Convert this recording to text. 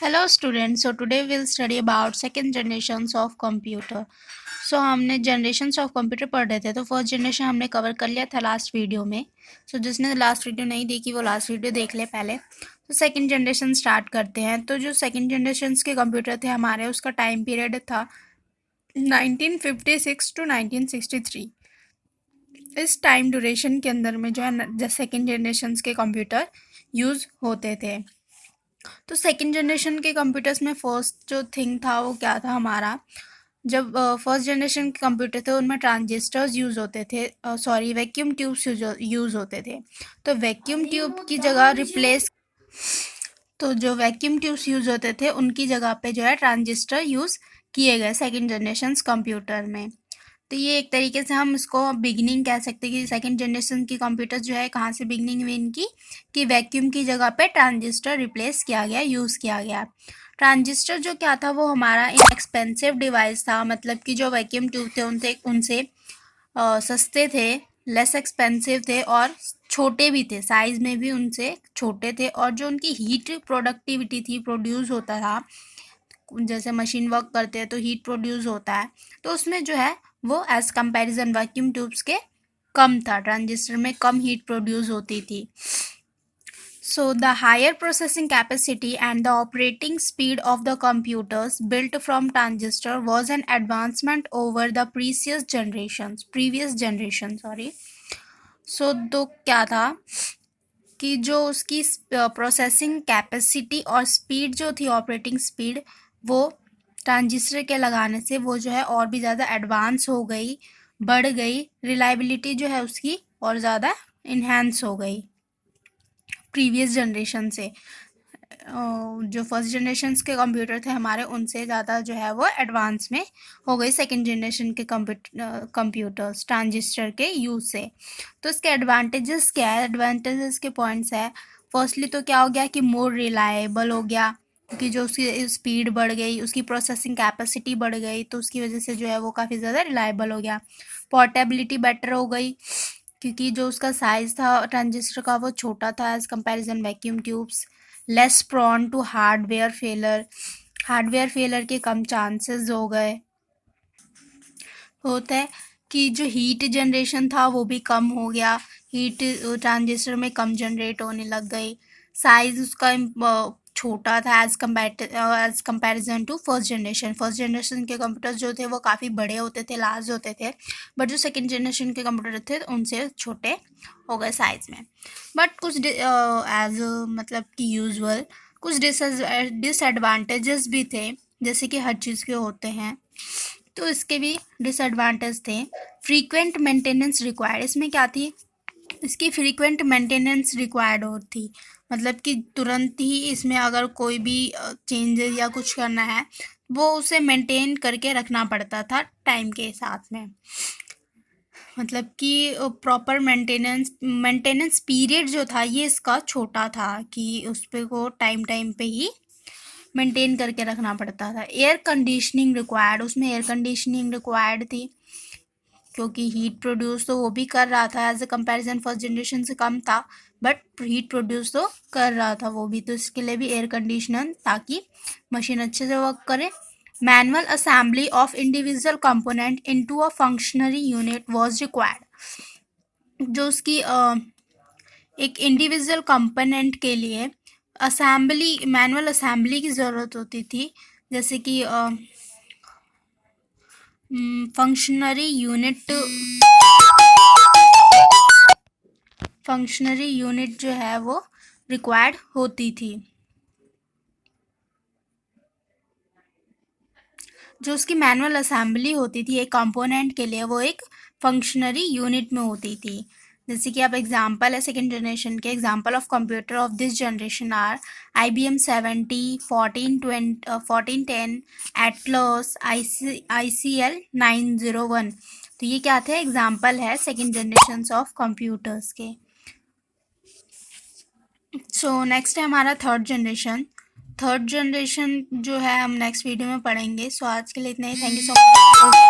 Hello students, so today we'll study about second generations of computer. हमने generations of computer पढ़ रहे थे, तो फर्स्ट जनरेशन हमने कवर कर लिया था लास्ट वीडियो में. जिसने लास्ट वीडियो नहीं देखी वो लास्ट वीडियो देख ले पहले. तो सेकंड जनरेशन स्टार्ट करते हैं. तो जो सेकंड जनरेशन के कंप्यूटर थे हमारे, उसका टाइम पीरियड था 1956 टू 1963. इस टाइम ड्यूरेशन के अंदर में जो है सेकेंड जनरेशन के कंप्यूटर यूज़ होते थे. तो सेकेंड जनरेशन के कंप्यूटर्स में फर्स्ट जो थिंग था वो क्या था हमारा, जब फर्स्ट जनरेशन के कंप्यूटर थे उनमें ट्रांजिस्टर्स यूज़ होते थे, सॉरी वैक्यूम ट्यूब्स यूज़ होते थे. तो वैक्यूम ट्यूब की जगह रिप्लेस तो जो वैक्यूम ट्यूब्स यूज़ होते थे उनकी जगह पे जो है ट्रांजिस्टर यूज़ किए गए सेकेंड जनरेशन कंप्यूटर में. तो ये एक तरीके से हम इसको बिगनिंग कह सकते हैं कि सेकंड जनरेशन की कंप्यूटर्स जो है कहाँ से बिगनिंग हुई इनकी, कि वैक्यूम की जगह पे ट्रांजिस्टर रिप्लेस किया गया, यूज़ किया गया. ट्रांजिस्टर जो क्या था वो हमारा इनएक्सपेंसिव डिवाइस था, मतलब कि जो वैक्यूम ट्यूब थे उनसे सस्ते थे, लेस एक्सपेंसिव थे और छोटे भी थे, साइज़ में भी उनसे छोटे थे. और जो उनकी हीट प्रोडक्टिविटी थी, प्रोड्यूस होता था, जैसे मशीन वर्क करते हैं तो हीट प्रोड्यूस होता है, तो उसमें जो है वो एज कंपैरिजन वैक्यूम ट्यूब्स के कम था, ट्रांजिस्टर में कम हीट प्रोड्यूस होती थी. So the higher processing capacity and the operating speed of the computers built from transistor was an advancement over the previous generation. तो क्या था कि जो उसकी प्रोसेसिंग कैपेसिटी और स्पीड जो थी, ऑपरेटिंग स्पीड, वो ट्रांजिस्टर के लगाने से वो जो है और भी ज़्यादा एडवांस हो गई, बढ़ गई. रिलायबिलिटी जो है उसकी और ज़्यादा इन्हेंस हो गई प्रीवियस जनरेशन से. जो फर्स्ट जनरेशन के कंप्यूटर थे हमारे, उनसे ज़्यादा जो है वो एडवांस में हो गई सेकेंड जनरेशन के कंप्यूटर्स ट्रांजिस्टर के यूज़ से. तो इसके एडवांटेजेस क्या है, एडवांटेजेस के पॉइंट्स है. फर्स्टली तो क्या हो गया कि मोर रिलायबल हो गया, क्योंकि जो उसकी स्पीड बढ़ गई, उसकी प्रोसेसिंग कैपेसिटी बढ़ गई, तो उसकी वजह से जो है वो काफ़ी ज़्यादा रिलायबल हो गया. पोर्टेबिलिटी बेटर हो गई, क्योंकि जो उसका साइज़ था ट्रांजिस्टर का वो छोटा था as comparison vacuum tubes. Less prone to hardware failure के कम चांसेस हो गए. होता है कि जो हीट जनरेशन था वो भी कम हो गया, हीट ट्रांजिस्टर में कम जनरेट होने लग गई. साइज़ उसका छोटा था as comparison to first generation के कंप्यूटर्स जो थे वो काफ़ी बड़े होते थे, लार्ज होते थे. बट जो सेकेंड जनरेशन के कंप्यूटर थे उनसे छोटे हो गए साइज़ में. बट कुछ एज मतलब कि यूजुअल कुछ डिसएडवांटेजेस भी थे, जैसे कि हर चीज़ के होते हैं, तो इसके भी डिसएडवांटेज थे. फ्रीक्वेंट मेंटेनेंस रिक्वायर्ड, इसमें क्या थी, इसकी फ्रीक्वेंट मेंटेनेंस रिक्वायर्ड होती, मतलब कि तुरंत ही इसमें अगर कोई भी चेंजेस या कुछ करना है वो उसे मेंटेन करके रखना पड़ता था टाइम के साथ में. मतलब कि प्रॉपर मेंटेनेंस पीरियड जो था ये इसका छोटा था, कि उस पर को टाइम पे ही मेंटेन करके रखना पड़ता था. एयर कंडीशनिंग रिक्वायर्ड, उसमें एयर कंडीशनिंग रिक्वायर्ड थी, क्योंकि हीट प्रोड्यूस तो वो भी कर रहा था, as a comparison first generation से कम था, बट हीट प्रोड्यूस तो कर रहा था वो भी, तो इसके लिए भी एयर कंडीशनर, ताकि मशीन अच्छे से वर्क करे. Manual assembly of individual component into a functionary unit was required, जो उसकी एक इंडिविजुअल कंपोनेंट के लिए मैनुअल असेंबली की ज़रूरत होती थी. जैसे कि फंक्शनरी यूनिट जो है वो रिक्वायर्ड होती थी. जो उसकी मैनुअल असेंबली होती थी एक कंपोनेंट के लिए, वो एक फंक्शनरी यूनिट में होती थी. जैसे कि आप एग्जांपल है सेकेंड जनरेशन के, example of computer of this generation are IBM 70, 1410, Atlas, ICL 901. तो ये क्या थे, एग्जांपल है सेकेंड जनरेशन ऑफ कंप्यूटर्स के. सो नेक्स्ट है हमारा थर्ड जनरेशन जो है हम नेक्स्ट वीडियो में पढ़ेंगे. सो आज के लिए इतना ही. Thank you so much.